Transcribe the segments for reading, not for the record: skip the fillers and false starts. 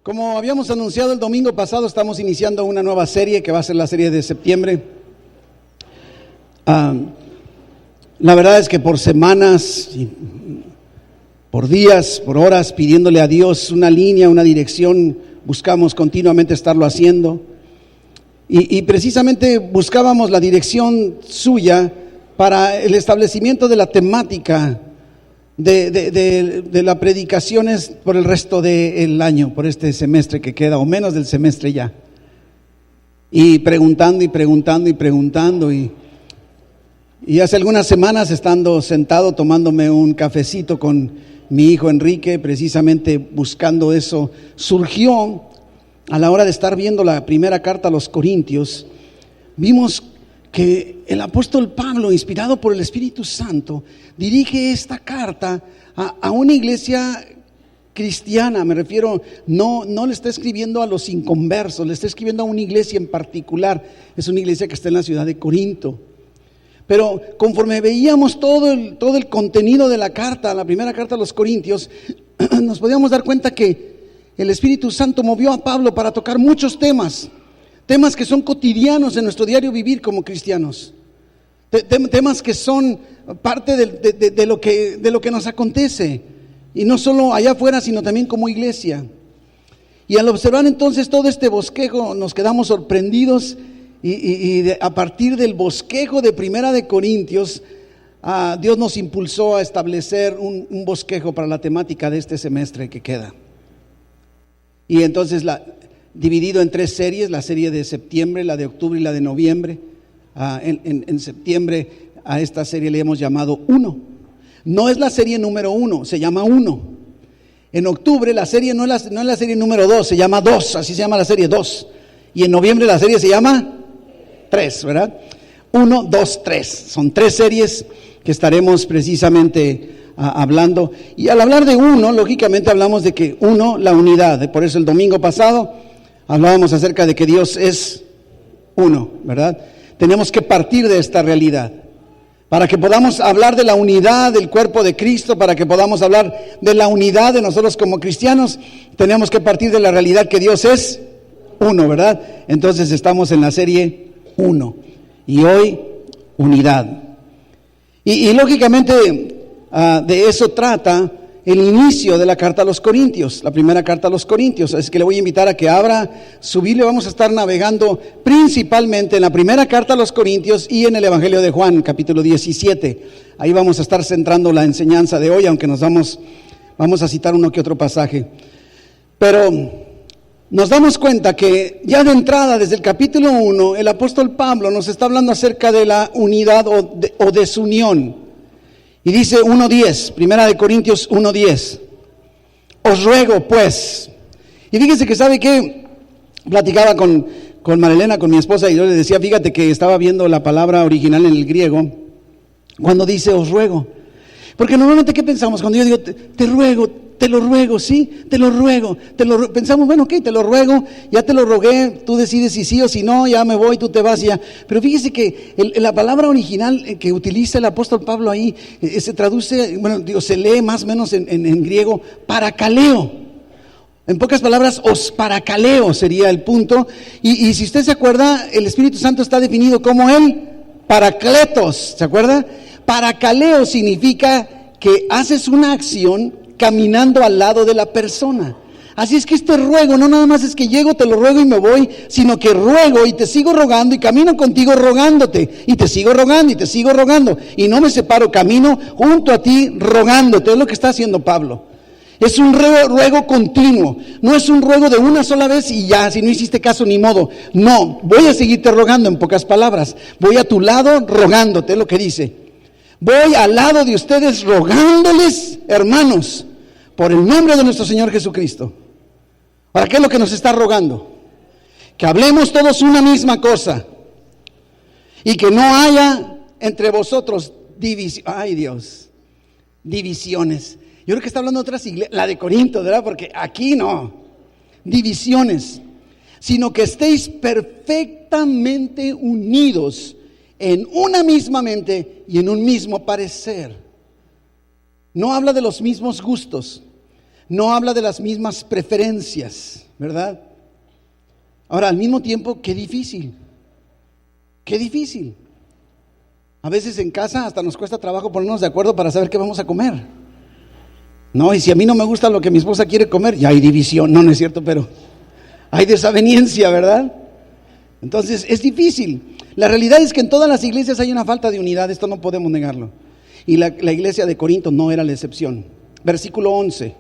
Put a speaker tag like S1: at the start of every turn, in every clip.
S1: Como habíamos anunciado el domingo pasado, estamos iniciando una nueva serie que va a ser la serie de septiembre. La verdad es que por semanas, por días, por horas, pidiéndole a Dios una línea, una dirección, buscamos continuamente estarlo haciendo. Y precisamente buscábamos la dirección suya para el establecimiento de la temática de las predicaciones por el resto del año, por este semestre que queda, o menos del semestre ya. Y preguntando y hace algunas semanas, estando sentado tomándome un cafecito con mi hijo Enrique, precisamente buscando eso, surgió a la hora de estar viendo la primera carta a los Corintios, vimos que el apóstol Pablo, inspirado por el Espíritu Santo, dirige esta carta a una iglesia cristiana. Me refiero, no le está escribiendo a los inconversos, le está escribiendo a una iglesia en particular. Es una iglesia que está en la ciudad de Corinto. Pero conforme veíamos todo el contenido de la carta, la primera carta a los Corintios, nos podíamos dar cuenta que el Espíritu Santo movió a Pablo para tocar muchos temas que son cotidianos en nuestro diario vivir como cristianos, temas que son parte de lo que nos acontece, y no solo allá afuera, sino también como iglesia. Y al observar entonces todo este bosquejo, nos quedamos sorprendidos, a partir del bosquejo de Primera de Corintios, Dios nos impulsó a establecer un bosquejo para la temática de este semestre que queda. Y entonces dividido en 3 series, la serie de septiembre, la de octubre y la de noviembre. En septiembre a esta serie le hemos llamado 1. No es la serie número 1, se llama 1. En octubre la serie no es la serie número 2, se llama 2, así se llama la serie 2. Y en noviembre la serie se llama 3, ¿verdad? 1, 2, 3. Son 3 series que estaremos precisamente hablando. Y al hablar de 1, lógicamente hablamos de que 1, la unidad. Por eso el domingo pasado hablábamos acerca de que Dios es 1, ¿verdad? Tenemos que partir de esta realidad. Para que podamos hablar de la unidad del cuerpo de Cristo, para que podamos hablar de la unidad de nosotros como cristianos, tenemos que partir de la realidad que Dios es 1, ¿verdad? Entonces estamos en la serie 1. Y hoy, unidad. Y lógicamente de eso trata el inicio de la carta a los Corintios, la primera carta a los Corintios. Así que le voy a invitar a que abra su Biblia. Vamos a estar navegando principalmente en la primera carta a los Corintios y en el Evangelio de Juan, capítulo 17. Ahí vamos a estar centrando la enseñanza de hoy, aunque vamos a citar uno que otro pasaje. Pero nos damos cuenta que ya de entrada, desde el capítulo 1, el apóstol Pablo nos está hablando acerca de la unidad o desunión. Y dice 1:10, Primera de Corintios 1:10, os ruego pues. Y fíjese que sabe que platicaba con Marilena, con mi esposa, y yo le decía, fíjate que estaba viendo la palabra original en el griego, cuando dice os ruego. Porque normalmente, ¿qué pensamos? Cuando yo digo, te lo ruego, ¿sí? Te lo ruego. Pensamos, bueno, ok, te lo ruego, ya te lo rogué, tú decides si sí o si no, ya me voy, tú te vas ya. Pero fíjese que la palabra original que utiliza el apóstol Pablo ahí, se traduce, se lee más o menos en griego, parakaleo. En pocas palabras, os parakaleo sería el punto. Y si usted se acuerda, el Espíritu Santo está definido como el paracletos, ¿se acuerda? Parakaleo significa que haces una acción caminando al lado de la persona. Así es que este ruego no nada más es que llego, te lo ruego y me voy, sino que ruego y te sigo rogando y camino contigo rogándote, y te sigo rogando y te sigo rogando, y no me separo, camino junto a ti rogándote. Es lo que está haciendo Pablo. Es un ruego continuo, no es un ruego de una sola vez y ya, si no hiciste caso ni modo. No, voy a seguirte rogando, en pocas palabras, voy a tu lado rogándote, es lo que dice. Voy al lado de ustedes rogándoles, hermanos, por el nombre de nuestro Señor Jesucristo. ¿Para qué es lo que nos está rogando? Que hablemos todos una misma cosa y que no haya entre vosotros divisiones. Yo creo que está hablando de otras iglesias, la de Corinto, ¿verdad? Porque aquí no, divisiones, sino que estéis perfectamente unidos en una misma mente y en un mismo parecer. No habla de los mismos gustos, no habla de las mismas preferencias, ¿verdad? Ahora, al mismo tiempo, qué difícil. Qué difícil. A veces en casa hasta nos cuesta trabajo ponernos de acuerdo para saber qué vamos a comer. No, y si a mí no me gusta lo que mi esposa quiere comer, ya hay división. No, no es cierto, pero hay desaveniencia, ¿verdad? Entonces es difícil. La realidad es que en todas las iglesias hay una falta de unidad, esto no podemos negarlo. Y la iglesia de Corinto no era la excepción. Versículo 11,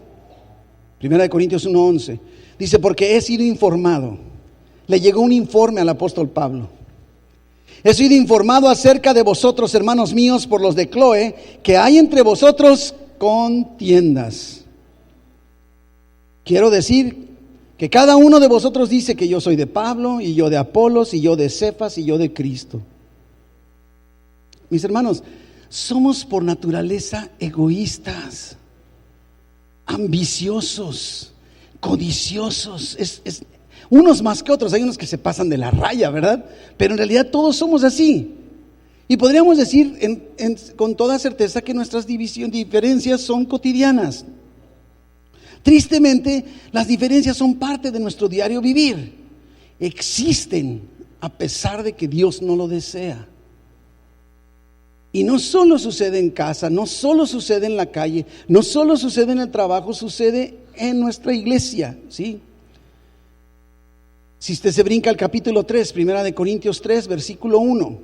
S1: 1 Corintios 1:11, dice: porque he sido informado. Le llegó un informe al apóstol Pablo. He sido informado acerca de vosotros, hermanos míos, por los de Cloé, que hay entre vosotros contiendas. Quiero decir que cada uno de vosotros dice que yo soy de Pablo, y yo de Apolos, y yo de Cefas, y yo de Cristo. Mis hermanos, somos por naturaleza egoístas, ambiciosos, codiciosos. Unos más que otros, hay unos que se pasan de la raya, ¿verdad? Pero en realidad todos somos así. Y podríamos decir con toda certeza que nuestras diferencias son cotidianas. Tristemente, las diferencias son parte de nuestro diario vivir. Existen a pesar de que Dios no lo desea. Y no solo sucede en casa, no solo sucede en la calle, no solo sucede en el trabajo, sucede en nuestra iglesia, ¿sí? Si usted se brinca al capítulo 3, 1 Corintios 3, versículo 1,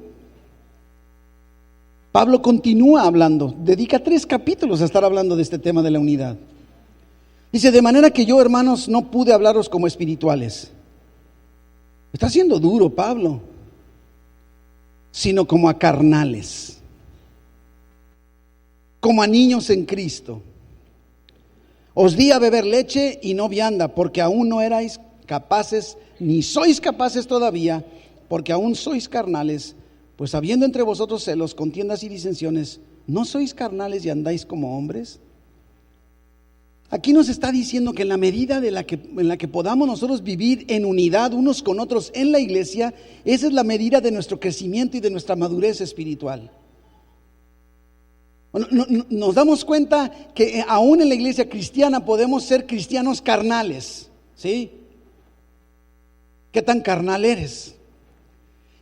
S1: Pablo continúa hablando, dedica 3 capítulos a estar hablando de este tema de la unidad. Dice: de manera que yo, hermanos, no pude hablaros como espirituales. Está siendo duro Pablo, sino como a carnales, como a niños en Cristo. Os di a beber leche y no vianda, porque aún no erais capaces, ni sois capaces todavía, porque aún sois carnales. Pues habiendo entre vosotros celos, contiendas y disensiones, ¿no sois carnales y andáis como hombres? Aquí nos está diciendo que en la medida en la que podamos nosotros vivir en unidad unos con otros en la iglesia, esa es la medida de nuestro crecimiento y de nuestra madurez espiritual. Nos damos cuenta que aún en la iglesia cristiana podemos ser cristianos carnales, ¿sí? ¿Qué tan carnal eres?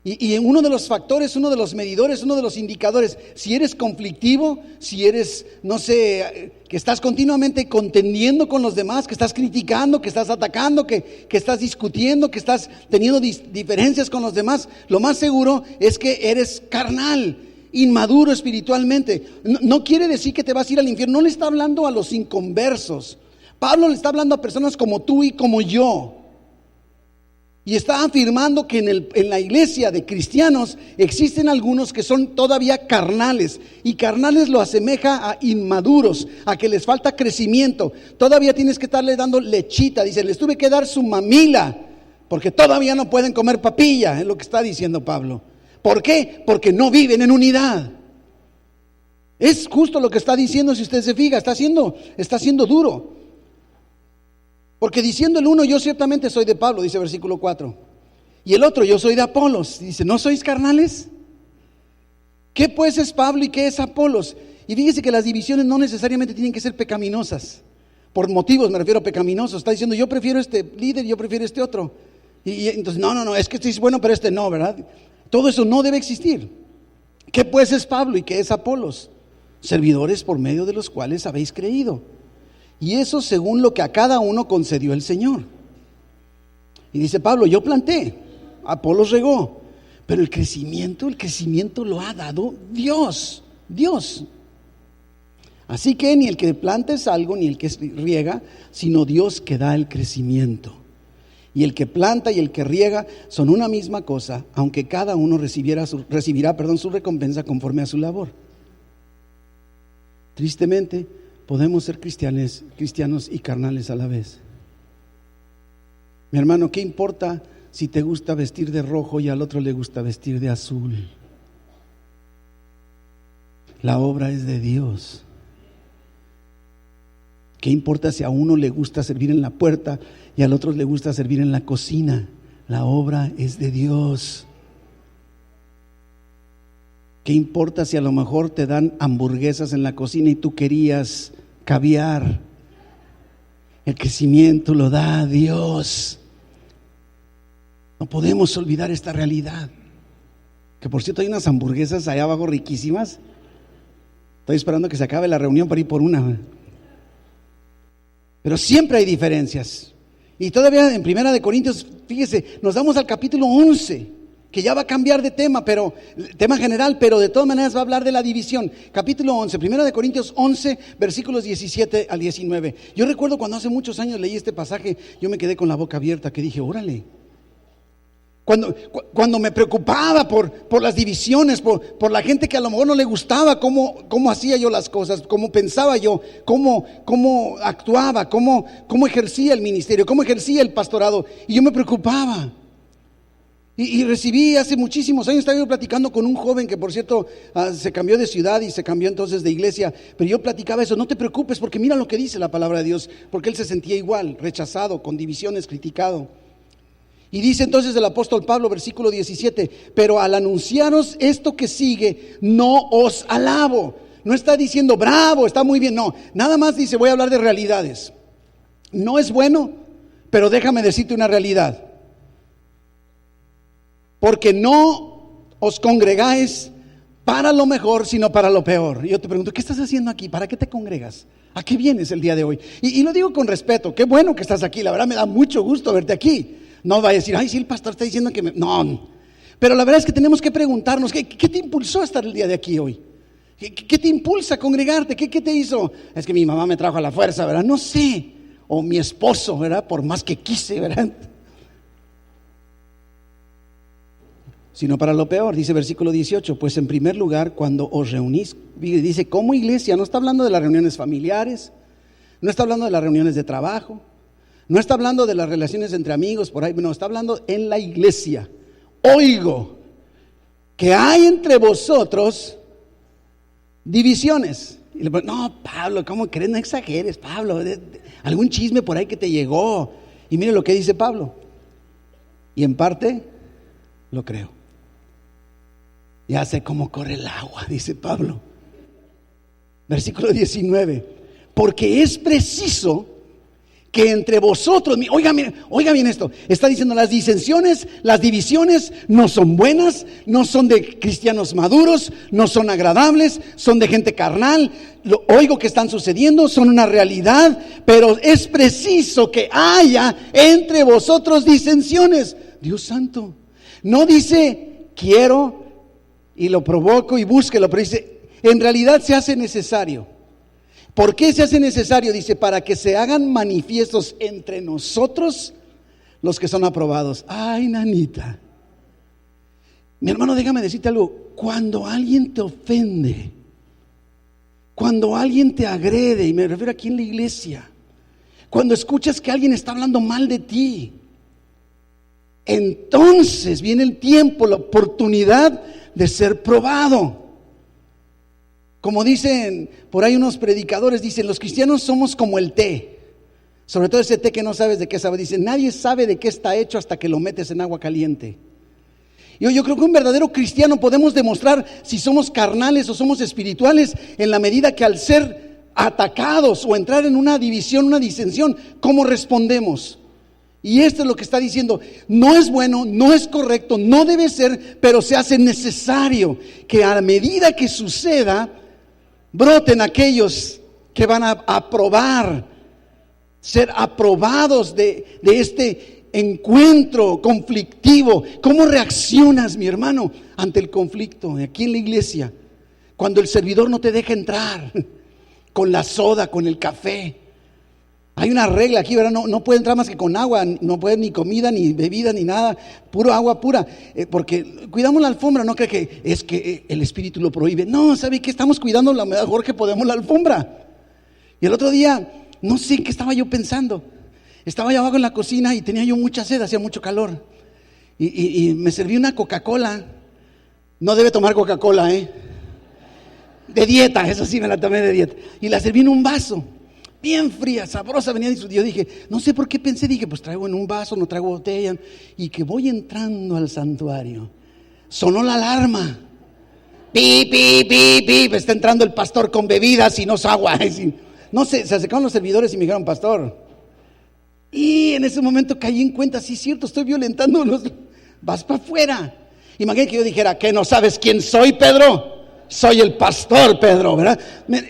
S1: Y uno de los factores, uno de los medidores, uno de los indicadores, si eres conflictivo, si eres, no sé, que estás continuamente contendiendo con los demás, que estás criticando, que estás atacando, que estás discutiendo, que estás teniendo diferencias con los demás, lo más seguro es que eres carnal, inmaduro espiritualmente. No quiere decir que te vas a ir al infierno, no le está hablando a los inconversos. Pablo le está hablando a personas como tú y como yo. Y está afirmando que en la iglesia de cristianos existen algunos que son todavía carnales. Y carnales lo asemeja a inmaduros, a que les falta crecimiento. Todavía tienes que estarle dando lechita. Dice: les tuve que dar su mamila, porque todavía no pueden comer papilla. Es lo que está diciendo Pablo. ¿Por qué? Porque no viven en unidad. Es justo lo que está diciendo, si usted se fija. Está siendo duro. Porque diciendo el uno: yo ciertamente soy de Pablo, dice versículo 4. Y el otro: yo soy de Apolos. Dice: ¿no sois carnales? ¿Qué pues es Pablo y qué es Apolos? Y fíjese que las divisiones no necesariamente tienen que ser pecaminosas. Por motivos me refiero a pecaminosos. Está diciendo: yo prefiero este líder, yo prefiero este otro. Y entonces, no, es que este es bueno, pero este no, ¿verdad? Todo eso no debe existir. ¿Qué pues es Pablo y qué es Apolos? Servidores por medio de los cuales habéis creído. Y eso según lo que a cada uno concedió el Señor. Y dice Pablo: yo planté, Apolos regó, pero el crecimiento lo ha dado Dios. Así que ni el que planta es algo, ni el que riega, sino Dios que da el crecimiento. Y el que planta y el que riega son una misma cosa, aunque cada uno recibirá su recompensa conforme a su labor. Tristemente, podemos ser cristianos y carnales a la vez. Mi hermano, ¿qué importa si te gusta vestir de rojo y al otro le gusta vestir de azul? La obra es de Dios. ¿Qué importa si a uno le gusta servir en la puerta y al otro le gusta servir en la cocina? La obra es de Dios. ¿Qué importa si a lo mejor te dan hamburguesas en la cocina y tú querías caviar? El crecimiento lo da Dios. No podemos olvidar esta realidad. Que por cierto hay unas hamburguesas allá abajo riquísimas. Estoy esperando que se acabe la reunión para ir por una. Pero siempre hay diferencias. Y todavía en Primera de Corintios, fíjese, nos vamos al capítulo 11, que ya va a cambiar de tema, pero tema general, pero de todas maneras va a hablar de la división. Capítulo 11, Primera de Corintios 11, versículos 17 al 19. Yo recuerdo cuando hace muchos años leí este pasaje, yo me quedé con la boca abierta, que dije, órale. Cuando me preocupaba por las divisiones, por la gente que a lo mejor no le gustaba cómo hacía yo las cosas, cómo pensaba yo, cómo actuaba, cómo ejercía el ministerio, cómo ejercía el pastorado, y yo me preocupaba. Y recibí hace muchísimos años, estaba yo platicando con un joven que por cierto se cambió de ciudad y se cambió entonces de iglesia, pero yo platicaba eso, no te preocupes porque mira lo que dice la palabra de Dios, porque él se sentía igual, rechazado, con divisiones, criticado. Y dice entonces el apóstol Pablo, versículo 17, pero al anunciaros esto que sigue, no os alabo. No está diciendo bravo, está muy bien, no, nada más dice, voy a hablar de realidades. No es bueno, pero déjame decirte una realidad. Porque no os congregáis para lo mejor, sino para lo peor. Y yo te pregunto, ¿qué estás haciendo aquí? ¿Para qué te congregas? ¿A qué vienes el día de hoy? Y lo digo con respeto, qué bueno que estás aquí, la verdad me da mucho gusto verte aquí. No va a decir, ay, sí, el pastor está diciendo que No, pero la verdad es que tenemos que preguntarnos, ¿qué te impulsó a estar el día de aquí hoy? ¿Qué te impulsa a congregarte? ¿Qué te hizo? Es que mi mamá me trajo a la fuerza, ¿verdad? No sé. O mi esposo, ¿verdad? Por más que quise, ¿verdad? Sino para lo peor, dice versículo 18, pues en primer lugar, cuando os reunís, dice, como iglesia, no está hablando de las reuniones familiares, no está hablando de las reuniones de trabajo, no está hablando de las relaciones entre amigos, por ahí, no, está hablando en la iglesia. Oigo que hay entre vosotros divisiones. Y le pregunto, no, Pablo, ¿cómo crees? No exageres, Pablo, algún chisme por ahí que te llegó. Y mire lo que dice Pablo. Y en parte lo creo. Ya sé cómo corre el agua, dice Pablo. Versículo 19. Porque es preciso que entre vosotros, oiga bien esto, está diciendo las disensiones, las divisiones no son buenas, no son de cristianos maduros, no son agradables, son de gente carnal, oigo que están sucediendo, son una realidad, pero es preciso que haya entre vosotros disensiones. Dios santo, no dice quiero y lo provoco y búsquelo, pero dice en realidad se hace necesario. ¿Por qué se hace necesario? Dice, para que se hagan manifiestos entre nosotros los que son aprobados. Ay, nanita. Mi hermano, déjame decirte algo. Cuando alguien te ofende, cuando alguien te agrede, y me refiero aquí en la iglesia, cuando escuchas que alguien está hablando mal de ti, entonces viene el tiempo, la oportunidad de ser probado. Como dicen por ahí unos predicadores, dicen, los cristianos somos como el té, sobre todo ese té que no sabes de qué sabe. Dicen, nadie sabe de qué está hecho hasta que lo metes en agua caliente. Yo creo que un verdadero cristiano podemos demostrar si somos carnales o somos espirituales en la medida que al ser atacados o entrar en una división, una disensión, ¿cómo respondemos? Y esto es lo que está diciendo, no es bueno, no es correcto, no debe ser, pero se hace necesario que a medida que suceda, broten aquellos que van a aprobar, ser aprobados de este encuentro conflictivo. ¿Cómo reaccionas, mi hermano, ante el conflicto aquí en la iglesia? Cuando el servidor no te deja entrar con la soda, con el café. Hay una regla aquí, ¿verdad? No puede entrar más que con agua, no puede ni comida, ni bebida, ni nada, puro agua pura, porque cuidamos la alfombra, no cree que es que el Espíritu lo prohíbe. No, ¿sabe qué? Estamos cuidando lo mejor que podemos la alfombra. Y el otro día, no sé en qué estaba yo pensando, estaba allá abajo en la cocina y tenía yo mucha sed, hacía mucho calor, y me serví una Coca-Cola. No debe tomar Coca-Cola, de dieta, eso sí me la tomé de dieta, y la serví en un vaso. Bien fría, sabrosa, venía. Yo dije, no sé por qué pensé, dije, pues traigo en un vaso, no traigo botella. Y que voy entrando al santuario, sonó la alarma. Pip, pip, pip, pip. Está entrando el pastor con bebidas y no es agua. No sé, se acercaron los servidores y me dijeron, pastor, Y en ese momento caí en cuenta, sí, cierto, estoy violentando vas para afuera. Imagínate que yo dijera, ¿qué no sabes quién soy, Pedro? Soy el pastor, Pedro, ¿verdad?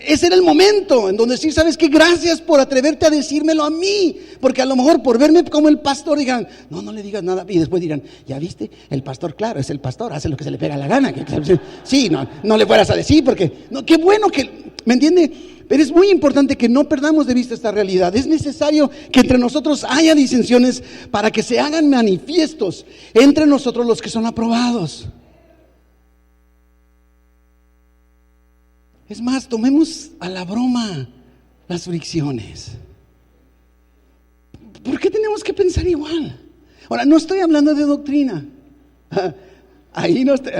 S1: Ese era el momento en donde sí, ¿sabes qué? Gracias por atreverte a decírmelo a mí, porque a lo mejor por verme como el pastor digan, no le digas nada, y después dirán, ya viste, el pastor, claro, es el pastor, hace lo que se le pega la gana. Sí, no le fueras a decir, porque, no, qué bueno que, ¿me entiende? Pero es muy importante que no perdamos de vista esta realidad. Es necesario que entre nosotros haya disensiones para que se hagan manifiestos entre nosotros los que son aprobados. Es más, tomemos a la broma las fricciones. ¿Por qué tenemos que pensar igual? Ahora, no estoy hablando de doctrina. Ahí no estoy.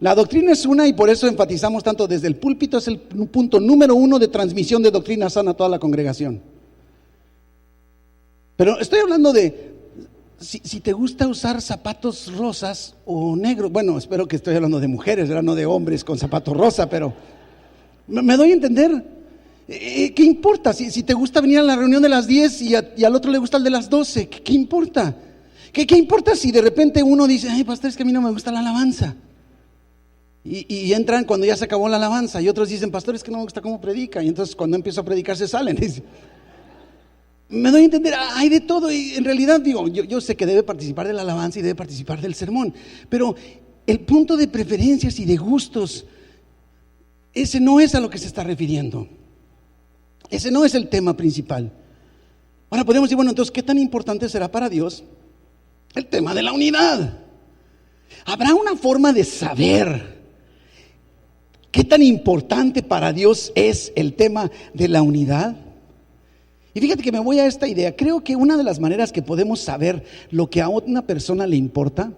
S1: La doctrina es una y por eso enfatizamos tanto desde el púlpito, es el punto número 1 de transmisión de doctrina sana a toda la congregación. Pero estoy hablando de si te gusta usar zapatos rosas o negros. Bueno, espero que estoy hablando de mujeres, ¿verdad? No de hombres con zapatos rosa, pero me doy a entender. ¿Qué importa? Si te gusta venir a la reunión de las 10 y al otro le gusta el de las 12, ¿qué importa? ¿Qué importa si de repente uno dice, ay, pastor, es que a mí no me gusta la alabanza? Y entran cuando ya se acabó la alabanza, y otros dicen, pastor, es que no me gusta cómo predica, y entonces cuando empiezo a predicar se salen. Me doy a entender, hay de todo, y en realidad digo, yo sé que debe participar de la alabanza y debe participar del sermón, pero el punto de preferencias y de gustos, ese no es a lo que se está refiriendo. Ese no es el tema principal. Ahora podemos decir, bueno, entonces, ¿qué tan importante será para Dios el tema de la unidad? ¿Habrá una forma de saber qué tan importante para Dios es el tema de la unidad? Y fíjate que me voy a esta idea. Creo que una de las maneras que podemos saber lo que a una persona le importa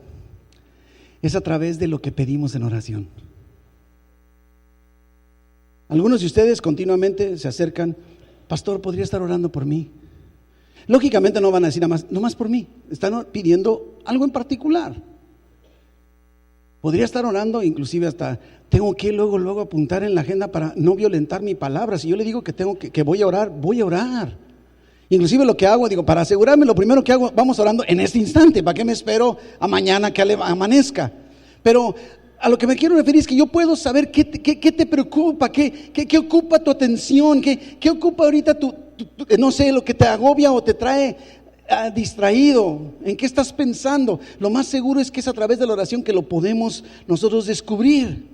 S1: es a través de lo que pedimos en oración. Algunos de ustedes continuamente se acercan, pastor, ¿podría estar orando por mí? Lógicamente no van a decir nada más, no más por mí, están pidiendo algo en particular. Podría estar orando, inclusive hasta tengo que luego apuntar en la agenda para no violentar mi palabra. Si yo le digo que voy a orar, voy a orar. Inclusive lo que hago, digo, para asegurarme, lo primero que hago, vamos orando en este instante, ¿para qué me espero a mañana que amanezca? Pero a lo que me quiero referir es que yo puedo saber qué te preocupa, qué ocupa tu atención, qué ocupa ahorita no sé, lo que te agobia o te trae distraído, en qué estás pensando. Lo más seguro es que es a través de la oración que lo podemos nosotros descubrir.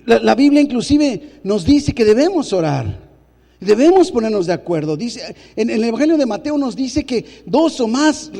S1: La Biblia inclusive nos dice que debemos orar. Debemos ponernos de acuerdo. Dice, en el Evangelio de Mateo nos dice que 2 o más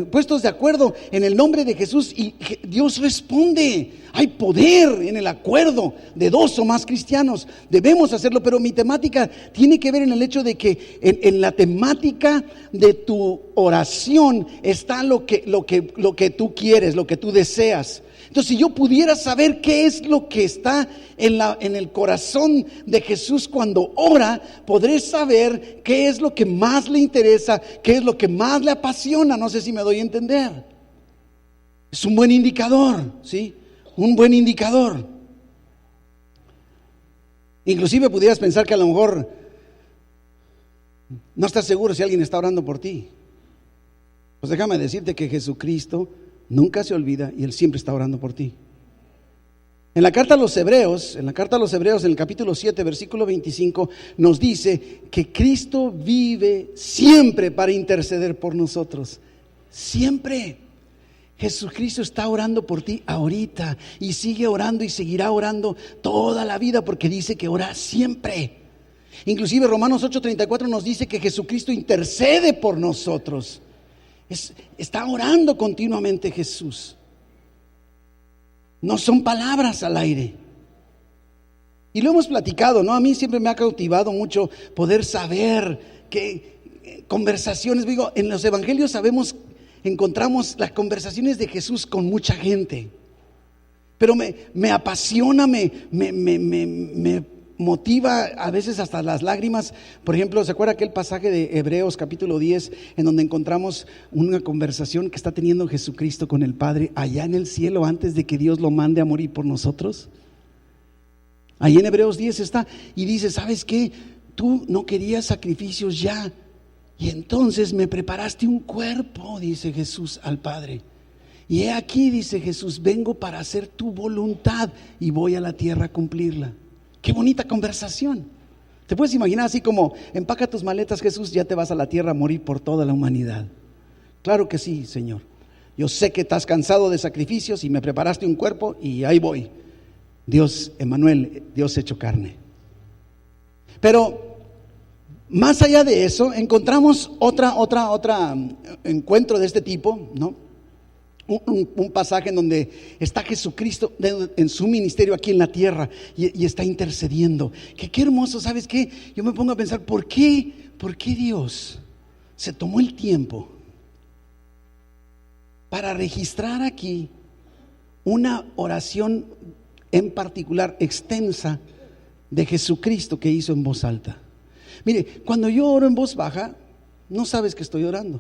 S1: puestos de acuerdo en el nombre de Jesús y Dios responde. Hay poder en el acuerdo de 2 o más cristianos. Debemos hacerlo, pero mi temática tiene que ver en el hecho de que en la temática de tu oración está lo que tú quieres, lo que tú deseas. Entonces, si yo pudiera saber qué es lo que está en el corazón de Jesús cuando ora, podré saber qué es lo que más le interesa, qué es lo que más le apasiona. No sé si me doy a entender. Es un buen indicador, ¿sí? Un buen indicador. Inclusive pudieras pensar que a lo mejor no estás seguro si alguien está orando por ti. Pues déjame decirte que Jesucristo nunca se olvida y Él siempre está orando por ti. En la carta a los Hebreos, en el capítulo 7, versículo 25, nos dice que Cristo vive siempre para interceder por nosotros. Siempre. Jesucristo está orando por ti ahorita y sigue orando y seguirá orando toda la vida porque dice que ora siempre. Inclusive Romanos 8:34 nos dice que Jesucristo intercede por nosotros. Está orando continuamente Jesús. No son palabras al aire. Y lo hemos platicado, ¿no? A mí siempre me ha cautivado mucho poder saber que conversaciones, digo, en los evangelios encontramos las conversaciones de Jesús con mucha gente. Pero me apasiona, me motiva a veces hasta las lágrimas. Por ejemplo, ¿se acuerda aquel pasaje de Hebreos capítulo 10 en donde encontramos una conversación que está teniendo Jesucristo con el Padre allá en el cielo antes de que Dios lo mande a morir por nosotros? Ahí en Hebreos 10 está y dice, ¿sabes qué? Tú no querías sacrificios ya, Y entonces me preparaste un cuerpo, dice Jesús al Padre. Y he aquí, dice Jesús, vengo para hacer tu voluntad y voy a la tierra a cumplirla. Qué bonita conversación. Te puedes imaginar así como: empaca tus maletas, Jesús, ya te vas a la tierra a morir por toda la humanidad. Claro que sí, Señor. Yo sé que estás cansado de sacrificios y me preparaste un cuerpo y ahí voy. Dios, Emmanuel, Dios hecho carne. Pero más allá de eso, encontramos otra encuentro de este tipo, ¿no? Un pasaje en donde está Jesucristo en su ministerio aquí en la tierra y está intercediendo. Qué hermoso, ¿sabes qué? Yo me pongo a pensar, ¿por qué Dios se tomó el tiempo para registrar aquí una oración en particular extensa de Jesucristo que hizo en voz alta? Mire, cuando yo oro en voz baja, no sabes que estoy orando.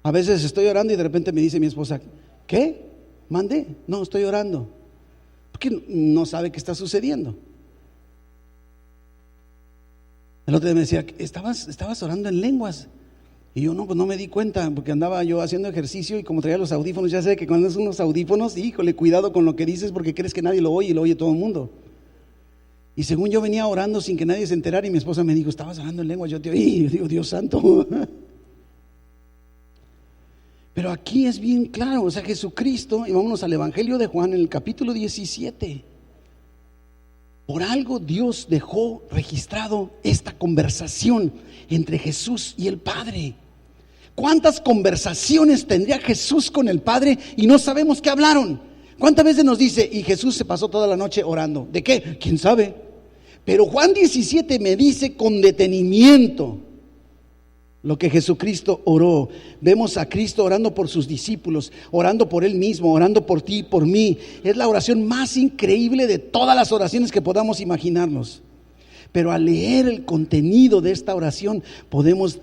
S1: A veces estoy orando y de repente me dice mi esposa: ¿qué? ¿Mandé? No, estoy orando. Porque no sabe qué está sucediendo. El otro día me decía: estabas orando en lenguas. Y yo pues no me di cuenta, porque andaba yo haciendo ejercicio y como traía los audífonos, ya sé que cuando es unos audífonos, híjole, cuidado con lo que dices porque crees que nadie lo oye y lo oye todo el mundo. Y según yo venía orando sin que nadie se enterara y mi esposa me dijo: estabas orando en lenguas. Yo te oí y yo digo: Dios santo. Pero aquí es bien claro, o sea, Jesucristo, y vámonos al Evangelio de Juan en el capítulo 17. Por algo Dios dejó registrado esta conversación entre Jesús y el Padre. ¿Cuántas conversaciones tendría Jesús con el Padre y no sabemos qué hablaron? ¿Cuántas veces nos dice: y Jesús se pasó toda la noche orando? ¿De qué? ¿Quién sabe? Pero Juan 17 me dice con detenimiento lo que Jesucristo oró. Vemos a Cristo orando por sus discípulos, orando por Él mismo, orando por ti y por mí. Es la oración más increíble de todas las oraciones que podamos imaginarnos. Pero al leer el contenido de esta oración podemos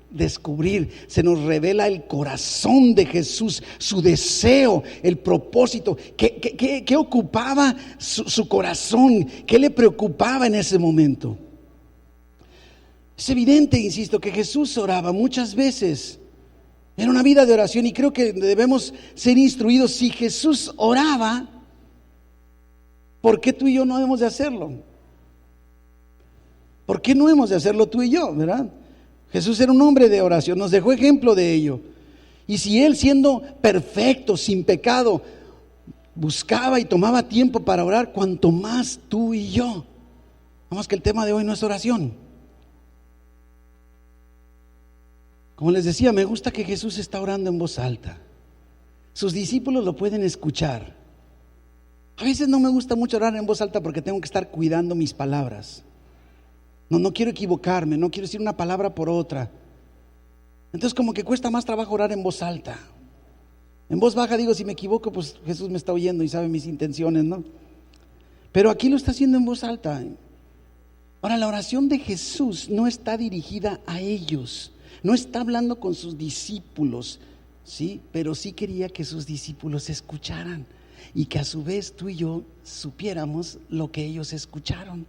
S1: descubrir, se nos revela el corazón de Jesús, su deseo, el propósito, qué ocupaba su corazón, qué le preocupaba en ese momento. Es evidente, insisto, que Jesús oraba muchas veces. Era una vida de oración y creo que debemos ser instruidos. Si Jesús oraba, ¿por qué tú y yo no hemos de hacerlo? ¿Por qué no hemos de hacerlo tú y yo, verdad? Jesús era un hombre de oración, nos dejó ejemplo de ello. Y si Él, siendo perfecto, sin pecado, buscaba y tomaba tiempo para orar, cuanto más tú y yo. Vamos, que el tema de hoy no es oración. Como les decía, me gusta que Jesús está orando en voz alta. Sus discípulos lo pueden escuchar. A veces no me gusta mucho orar en voz alta porque tengo que estar cuidando mis palabras. No quiero equivocarme, no quiero decir una palabra por otra. Entonces como que cuesta más trabajo orar en voz alta. En voz baja digo, si me equivoco, pues Jesús me está oyendo y sabe mis intenciones, ¿no? Pero aquí lo está haciendo en voz alta. Ahora, la oración de Jesús no está dirigida a ellos. No está hablando con sus discípulos, ¿sí? Pero sí quería que sus discípulos escucharan y que a su vez tú y yo supiéramos lo que ellos escucharon.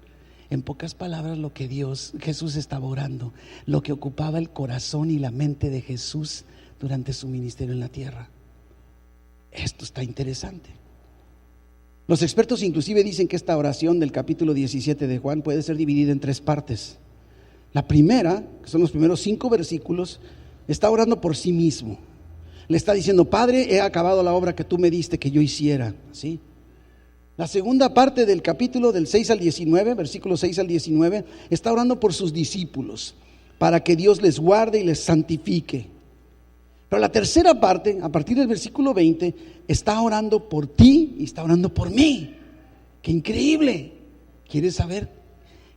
S1: En pocas palabras, lo que Jesús estaba orando, lo que ocupaba el corazón y la mente de Jesús durante su ministerio en la tierra. Esto está interesante. Los expertos inclusive dicen que esta oración del capítulo 17 de Juan puede ser dividida en 3 partes. La primera, que son los primeros 5 versículos, está orando por sí mismo. Le está diciendo: Padre, he acabado la obra que tú me diste que yo hiciera, ¿sí? La segunda parte del capítulo, del 6 al 19, versículos 6 al 19, está orando por sus discípulos, para que Dios les guarde y les santifique. Pero la tercera parte, a partir del versículo 20, está orando por ti y está orando por mí. ¡Qué increíble! ¿Quieres saber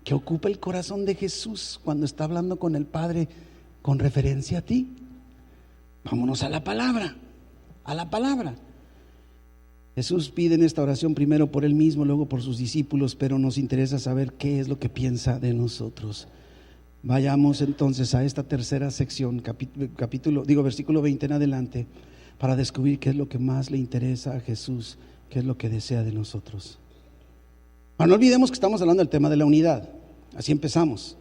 S1: qué ocupa el corazón de Jesús cuando está hablando con el Padre con referencia a ti? Vámonos a la palabra, Jesús pide en esta oración primero por Él mismo, luego por sus discípulos, pero nos interesa saber qué es lo que piensa de nosotros. Vayamos entonces a esta tercera sección, versículo 20 en adelante, para descubrir qué es lo que más le interesa a Jesús, qué es lo que desea de nosotros. Ahora, no olvidemos que estamos hablando del tema de la unidad. Así empezamos.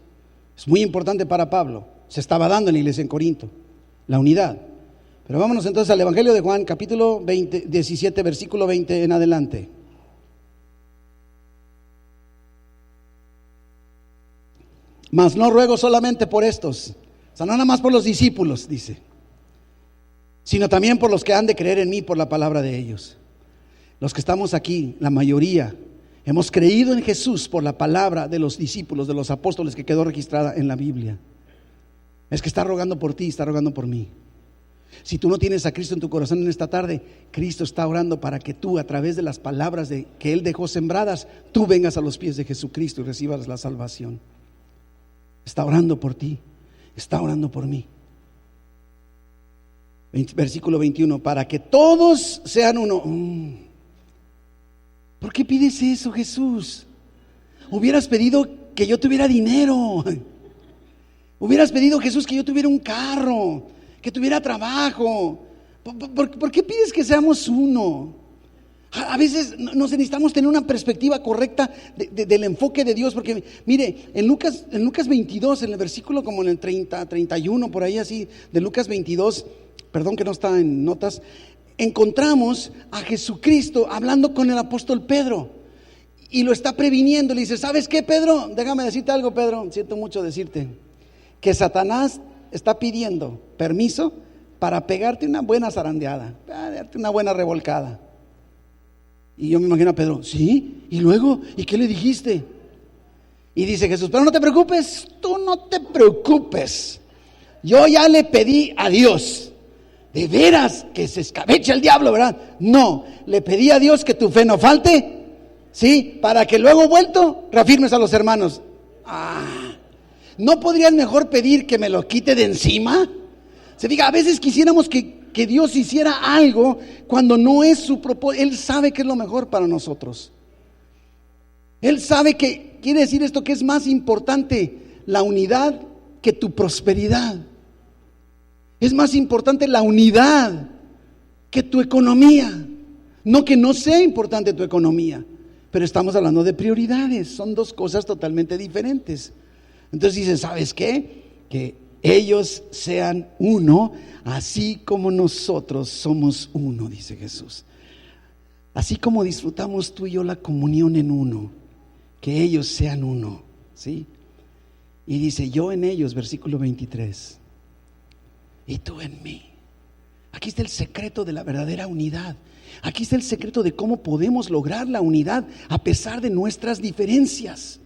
S1: Es muy importante para Pablo. se estaba dando en la iglesia en Corinto, la unidad. Pero vámonos entonces al Evangelio de Juan, capítulo 17, versículo 20 en adelante. Mas no ruego solamente por estos, o sea, no nada más por los discípulos, dice, sino también por los que han de creer en mí por la palabra de ellos. Los que estamos aquí, la mayoría, hemos creído en Jesús por la palabra de los discípulos, de los apóstoles que quedó registrada en la Biblia. Es que está rogando por ti, está rogando por mí. Si tú no tienes a Cristo en tu corazón en esta tarde, Cristo está orando para que tú, a través de las palabras que Él dejó sembradas, tú vengas a los pies de Jesucristo y recibas la salvación. Está orando por ti, está orando por mí. Versículo 21, para que todos sean uno. ¿Por qué pides eso, Jesús? Hubieras pedido que yo tuviera dinero. Hubieras pedido, Jesús, que yo tuviera un carro, que tuviera trabajo. ¿Por qué pides que seamos uno? A veces nos necesitamos tener una perspectiva correcta del enfoque de Dios, porque mire, en Lucas 22, en el versículo como en el 30, 31, por ahí así, de Lucas 22, perdón que no está en notas, encontramos a Jesucristo hablando con el apóstol Pedro y lo está previniendo. Le dice, ¿sabes qué, Pedro? Déjame decirte algo, Pedro, siento mucho decirte que Satanás está pidiendo permiso para pegarte una buena zarandeada, para darte una buena revolcada. Y yo me imagino a Pedro, ¿sí? ¿Y luego? ¿Y qué le dijiste? Y dice Jesús, pero no te preocupes, tú no te preocupes. Yo ya le pedí a Dios, de veras que se escabeche el diablo, ¿verdad? No, le pedí a Dios que tu fe no falte, ¿sí? Para que luego vuelto reafirmes a los hermanos. ¿No podrías mejor pedir que me lo quite de encima? Se diga, a veces quisiéramos que Dios hiciera algo cuando no es su propósito. Él sabe que es lo mejor para nosotros. Él sabe que, quiere decir esto, que es más importante la unidad que tu prosperidad. Es más importante la unidad que tu economía. No que no sea importante tu economía, pero estamos hablando de prioridades. Son dos cosas totalmente diferentes. Entonces dice, ¿sabes qué? Que ellos sean uno, así como nosotros somos uno, dice Jesús. Así como disfrutamos tú y yo la comunión en uno, que ellos sean uno, ¿sí? Y dice, yo en ellos, versículo 23, y tú en mí. Aquí está el secreto de la verdadera unidad. Aquí está el secreto de cómo podemos lograr la unidad a pesar de nuestras diferencias.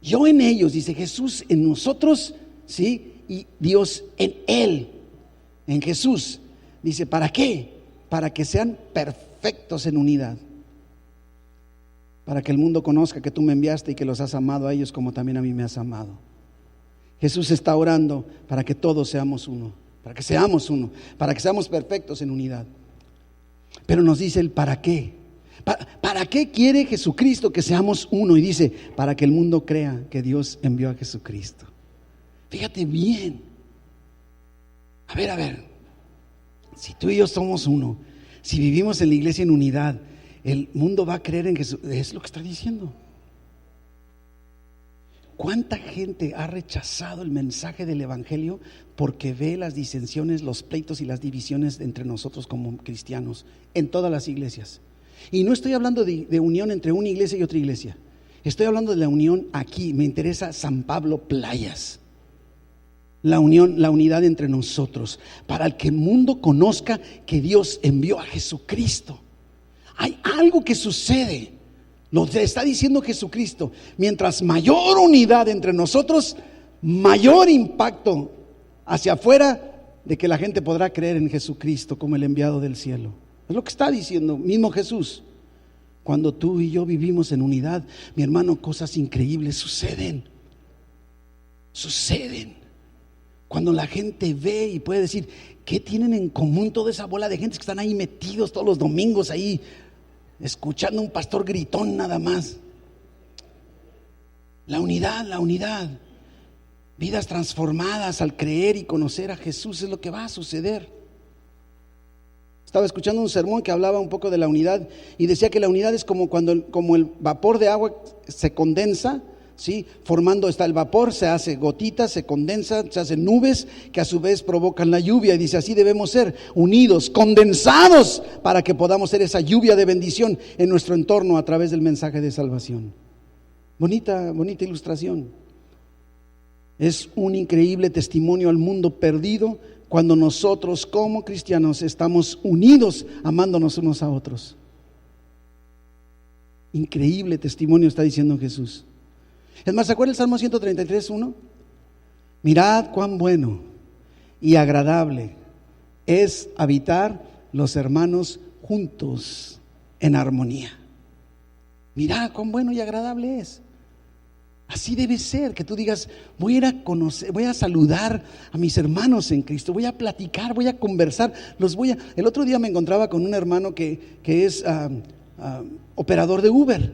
S1: Yo en ellos, dice Jesús, en nosotros, ¿sí? Y Dios en Él, en Jesús. Dice, ¿para qué? Para que sean perfectos en unidad. Para que el mundo conozca que tú me enviaste y que los has amado a ellos como también a mí me has amado. Jesús está orando para que todos seamos uno, para que seamos uno, para que seamos perfectos en unidad. Pero nos dice el para qué. ¿Para qué quiere Jesucristo que seamos uno? Y dice, para que el mundo crea que Dios envió a Jesucristo. Fíjate bien. A ver, si tú y yo somos uno, si vivimos en la iglesia en unidad, el mundo va a creer en Jesús. Es lo que está diciendo. ¿Cuánta gente ha rechazado el mensaje del evangelio porque ve las disensiones, los pleitos y las divisiones entre nosotros como cristianos en todas las iglesias? Y no estoy hablando de unión entre una iglesia y otra iglesia. Estoy hablando de la unión aquí. Me interesa San Pablo Playas. La unión, la unidad entre nosotros, para que el mundo conozca que Dios envió a Jesucristo. Hay algo que sucede, lo está diciendo Jesucristo. Mientras mayor unidad entre nosotros, mayor impacto hacia afuera de que la gente podrá creer en Jesucristo como el enviado del cielo. Es lo que está diciendo mismo Jesús. Cuando tú y yo vivimos en unidad, mi hermano, cosas increíbles suceden. Cuando la gente ve y puede decir, ¿qué tienen en común toda esa bola de gente que están ahí metidos todos los domingos ahí, escuchando a un pastor gritón nada más? La unidad. Vidas transformadas al creer y conocer a Jesús es lo que va a suceder. Estaba escuchando un sermón que hablaba un poco de la unidad y decía que la unidad es como el vapor de agua se condensa, ¿sí? Formando está el vapor, se hace gotitas, se condensa, se hacen nubes que a su vez provocan la lluvia. Y dice, así debemos ser, unidos, condensados, para que podamos ser esa lluvia de bendición en nuestro entorno a través del mensaje de salvación. Bonita ilustración. Es un increíble testimonio al mundo perdido cuando nosotros como cristianos estamos unidos, amándonos unos a otros. Increíble testimonio está diciendo Jesús. Es más, ¿se acuerda el Salmo 133:1? Mirad cuán bueno y agradable es habitar los hermanos juntos en armonía. Mirad cuán bueno y agradable es. Así debe ser, que tú digas, voy a ir a conocer, voy a saludar a mis hermanos en Cristo, voy a platicar, voy a conversar, El otro día me encontraba con un hermano que es operador de Uber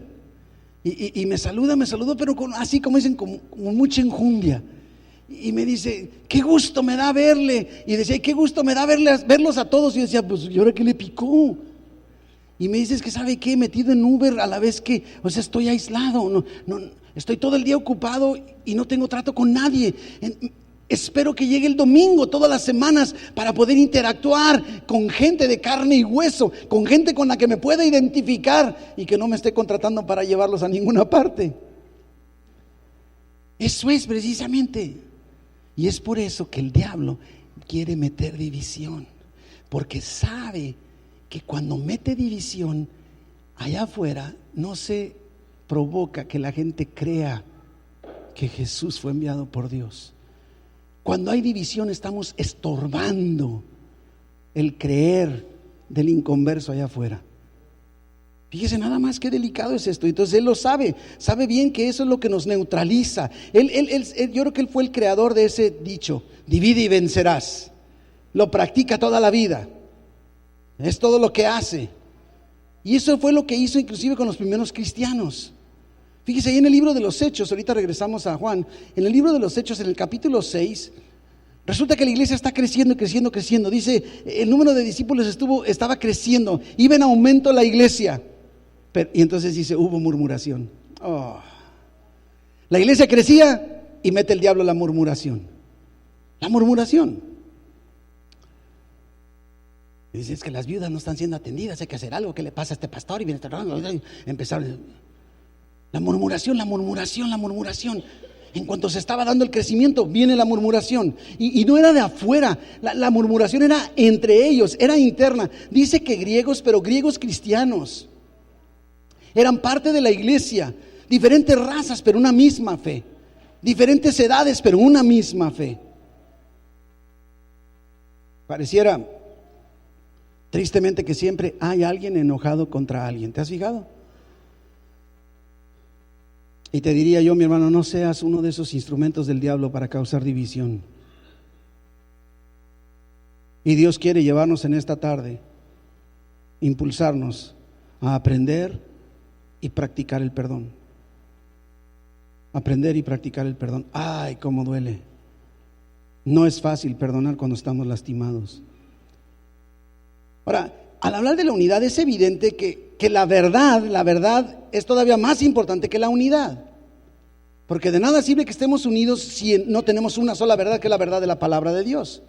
S1: y me saluda, pero así como dicen, como mucha enjundia. Y me dice, qué gusto me da verle. Y decía, qué gusto me da verlos a todos. Y yo decía, pues, ¿y ahora qué le picó? Y me dice, es que ¿sabe qué? Metido en Uber a la vez que, estoy aislado, no, estoy todo el día ocupado y no tengo trato con nadie. Espero que llegue el domingo todas las semanas para poder interactuar con gente de carne y hueso, con gente con la que me pueda identificar y que no me esté contratando para llevarlos a ninguna parte. Eso es precisamente. Y es por eso que el diablo quiere meter división, porque sabe que cuando mete división allá afuera no se provoca que la gente crea que Jesús fue enviado por Dios. Cuando hay división estamos estorbando el creer del inconverso allá afuera. Fíjese nada más qué delicado es esto. Entonces él lo sabe bien que eso es lo que nos neutraliza. Yo creo que él fue el creador de ese dicho, divide y vencerás. Lo practica toda la vida. Es todo lo que hace. Y eso fue lo que hizo inclusive con los primeros cristianos. Fíjese ahí en el libro de los Hechos, ahorita regresamos a Juan, en el libro de los Hechos, en el capítulo 6, resulta que la iglesia está creciendo. Dice, el número de discípulos estaba creciendo, iba en aumento la iglesia. Y entonces dice, hubo murmuración. La iglesia crecía y mete el diablo la murmuración. La murmuración. Y dice, es que las viudas no están siendo atendidas, hay que hacer algo. ¿Qué le pasa a este pastor? Y empezaron la murmuración. En cuanto se estaba dando el crecimiento, viene la murmuración. Y no era de afuera, la murmuración era entre ellos, era interna. Dice que griegos, pero griegos cristianos, eran parte de la iglesia, diferentes razas, pero una misma fe, diferentes edades, pero una misma fe. Pareciera tristemente que siempre hay alguien enojado contra alguien. ¿Te has fijado? Y te diría yo, mi hermano, no seas uno de esos instrumentos del diablo para causar división. Y Dios quiere llevarnos en esta tarde, impulsarnos a aprender y practicar el perdón. Aprender y practicar el perdón. Ay, cómo duele. No es fácil perdonar cuando estamos lastimados. Ahora, al hablar de la unidad es evidente que la verdad es todavía más importante que la unidad. Porque de nada sirve que estemos unidos si no tenemos una sola verdad, que es la verdad de la palabra de Dios.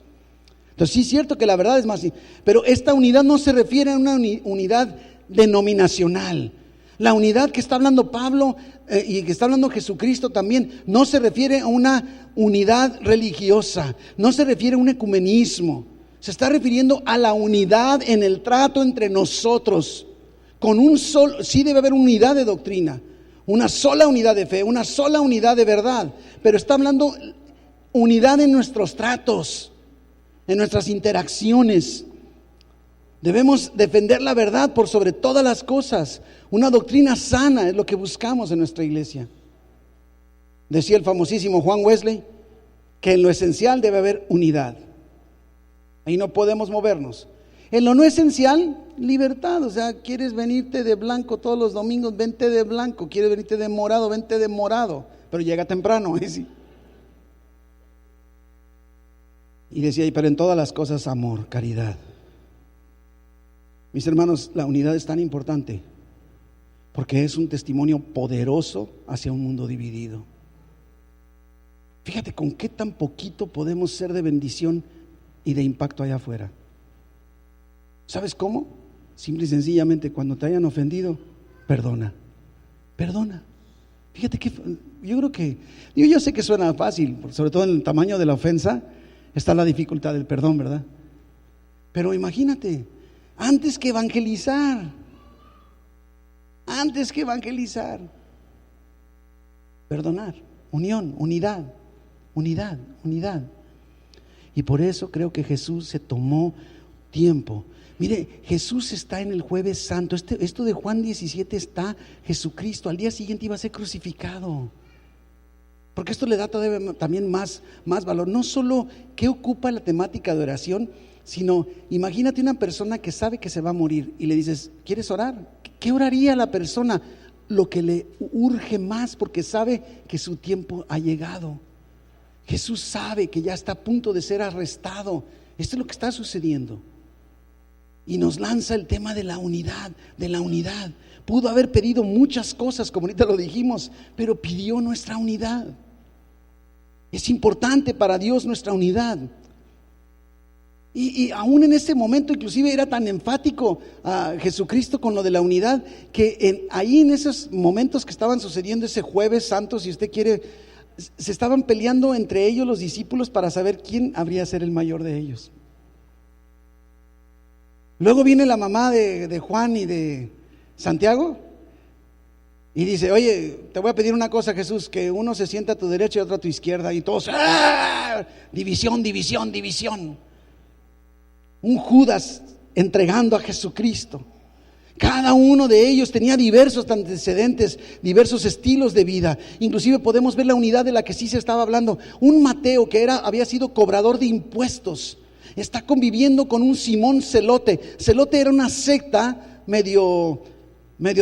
S1: Entonces sí es cierto que la verdad es más, pero esta unidad no se refiere a una unidad denominacional. La unidad que está hablando Pablo y que está hablando Jesucristo también no se refiere a una unidad religiosa, no se refiere a un ecumenismo. Se está refiriendo a la unidad en el trato entre nosotros. Sí debe haber unidad de doctrina, una sola unidad de fe, una sola unidad de verdad, pero está hablando unidad en nuestros tratos, en nuestras interacciones. Debemos defender la verdad por sobre todas las cosas. Una doctrina sana es lo que buscamos en nuestra iglesia. Decía el famosísimo Juan Wesley que en lo esencial debe haber unidad. Ahí no podemos movernos. En lo no esencial, libertad. O sea, quieres venirte de blanco todos los domingos, vente de blanco. Quieres venirte de morado, vente de morado. Pero llega temprano. ¿Sí? Y decía, pero en todas las cosas amor, caridad. Mis hermanos, la unidad es tan importante porque es un testimonio poderoso hacia un mundo dividido. Fíjate con qué tan poquito podemos ser de bendición y de impacto allá afuera. ¿Sabes cómo? Simple y sencillamente, cuando te hayan ofendido, perdona. Fíjate que yo sé que suena fácil, sobre todo en el tamaño de la ofensa está la dificultad del perdón, ¿verdad? Pero imagínate, antes que evangelizar, perdonar, unión, unidad. Y por eso creo que Jesús se tomó tiempo. Mire, Jesús está en el Jueves Santo. Esto de Juan 17 está Jesucristo. Al día siguiente iba a ser crucificado. Porque esto le da todavía también más valor. No solo qué ocupa la temática de oración, sino imagínate una persona que sabe que se va a morir y le dices, ¿quieres orar? ¿Qué oraría la persona? Lo que le urge más, porque sabe que su tiempo ha llegado. Jesús sabe que ya está a punto de ser arrestado. Esto es lo que está sucediendo. Y nos lanza el tema de la unidad. Pudo haber pedido muchas cosas, como ahorita lo dijimos, pero pidió nuestra unidad. Es importante para Dios nuestra unidad. Y aún en ese momento, inclusive era tan enfático a Jesucristo con lo de la unidad, que ahí en esos momentos que estaban sucediendo ese Jueves Santo, si usted quiere, se estaban peleando entre ellos los discípulos para saber quién habría de ser el mayor de ellos. Luego viene la mamá de Juan y de Santiago y dice, oye, te voy a pedir una cosa, Jesús, que uno se sienta a tu derecha y otro a tu izquierda, y todos, ¡ah! División. Un Judas entregando a Jesucristo. Cada uno de ellos tenía diversos antecedentes, diversos estilos de vida. Inclusive podemos ver la unidad de la que sí se estaba hablando. Un Mateo que había sido cobrador de impuestos, está conviviendo con un Simón Zelote. Zelote era una secta medio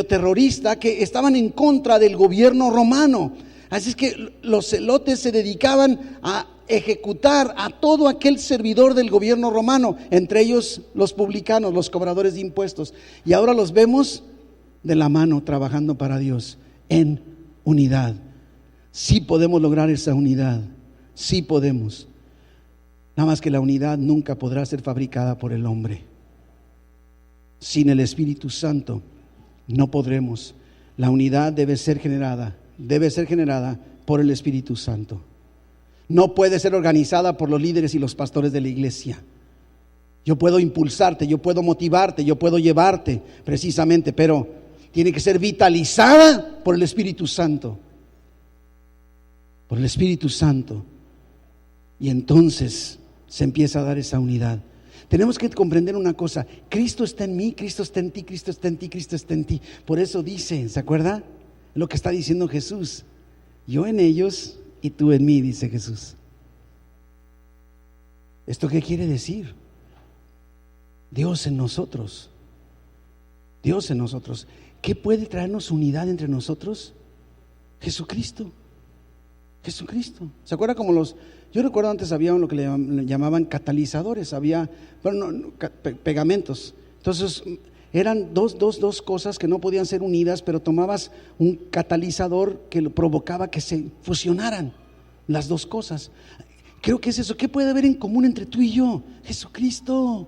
S1: terrorista que estaban en contra del gobierno romano. Así es que los zelotes se dedicaban a ejecutar a todo aquel servidor del gobierno romano, entre ellos los publicanos, los cobradores de impuestos. Y ahora los vemos de la mano trabajando para Dios en unidad. Sí podemos lograr esa unidad, sí podemos. Nada más que la unidad nunca podrá ser fabricada por el hombre. Sin el Espíritu Santo no podremos. La unidad debe ser generada por el Espíritu Santo. No puede ser organizada por los líderes y los pastores de la iglesia. Yo puedo impulsarte, yo puedo motivarte, yo puedo llevarte precisamente, pero tiene que ser vitalizada por el Espíritu Santo. Por el Espíritu Santo. Y entonces se empieza a dar esa unidad. Tenemos que comprender una cosa: Cristo está en mí, Cristo está en ti, Cristo está en ti, Cristo está en ti. Por eso dice, ¿se acuerda? Lo que está diciendo Jesús: yo en ellos y tú en mí, dice Jesús. ¿Esto qué quiere decir? Dios en nosotros. Dios en nosotros. ¿Qué puede traernos unidad entre nosotros? Jesucristo. ¿Se acuerda como yo recuerdo antes había lo que le llamaban catalizadores, había pegamentos. Entonces eran dos cosas que no podían ser unidas, pero tomabas un catalizador que lo provocaba que se fusionaran las dos cosas. Creo que es eso. ¿Qué puede haber en común entre tú y yo? Jesucristo.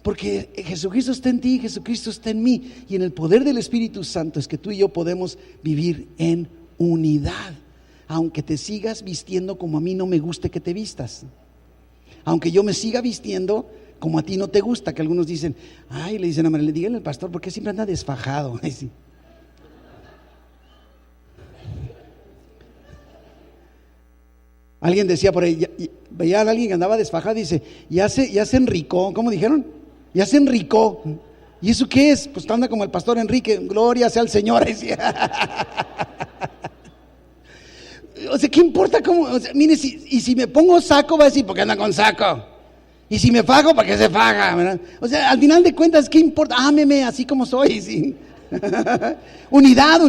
S1: Porque Jesucristo está en ti, Jesucristo está en mí, y en el poder del Espíritu Santo es que tú y yo podemos vivir en unidad. Aunque te sigas vistiendo como a mí no me guste que te vistas, aunque yo me siga vistiendo como a ti no te gusta, que algunos dicen, ay, le dicen a María, díganle al pastor, ¿por qué siempre anda desfajado? Ay, sí. Alguien decía por ahí, veía a alguien que andaba desfajado, dice, ya se enricó. ¿Cómo dijeron? Ya se enricó. ¿Y eso qué es? Pues anda como el pastor Enrique, gloria sea al Señor. O sea, ¿qué importa cómo? O sea, mire, si me pongo saco, va a decir, ¿por qué anda con saco? Y si me fajo, ¿para qué se faja? ¿Verdad? O sea, al final de cuentas, ¿qué importa? Ámeme así como soy, ¿sí? Unidad,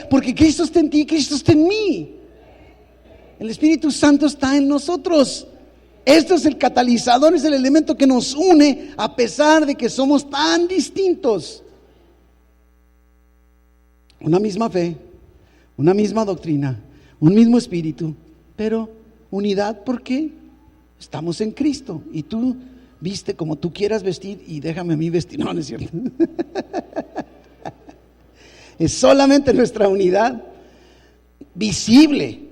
S1: porque Cristo está en ti, Cristo está en mí. El Espíritu Santo está en nosotros. Esto es el catalizador, es el elemento que nos une a pesar de que somos tan distintos. Una misma fe, una misma doctrina, un mismo espíritu, pero unidad, ¿por qué? Estamos en Cristo y tú viste como tú quieras vestir y déjame a mí vestir. No, no es cierto. Es solamente nuestra unidad visible,